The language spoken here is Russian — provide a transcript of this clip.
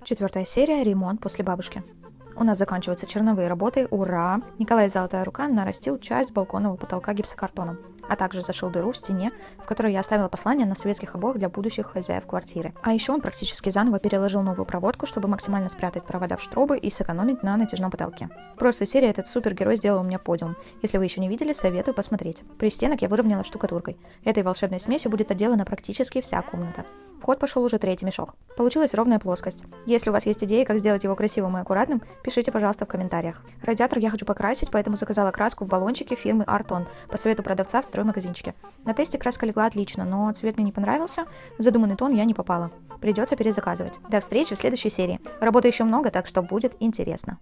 4 серия «Ремонт после бабушки». У нас заканчиваются черновые работы. Ура! Николай Золотая Рука нарастил часть балконного потолка гипсокартоном, а также зашил дыру в стене, в которой я оставила послание на советских обоях для будущих хозяев квартиры. А еще он практически заново переложил новую проводку, чтобы максимально спрятать провода в штробы и сэкономить на натяжном потолке. В прошлой серии этот супергерой сделал у меня подиум. Если вы еще не видели, советую посмотреть. При стенах я выровняла штукатуркой. Этой волшебной смесью будет отделана практически вся комната. В ход пошел уже 3-й мешок. Получилась ровная плоскость. Если у вас есть идеи, как сделать его красивым и аккуратным, пишите, пожалуйста, в комментариях. Радиатор я хочу покрасить, поэтому заказала краску в баллончике фирмы Arton по совету продавца в строймагазинчике. На тесте краска легла отлично, но цвет мне не понравился, в задуманный тон я не попала. Придется перезаказывать. До встречи в следующей серии. Работы еще много, так что будет интересно.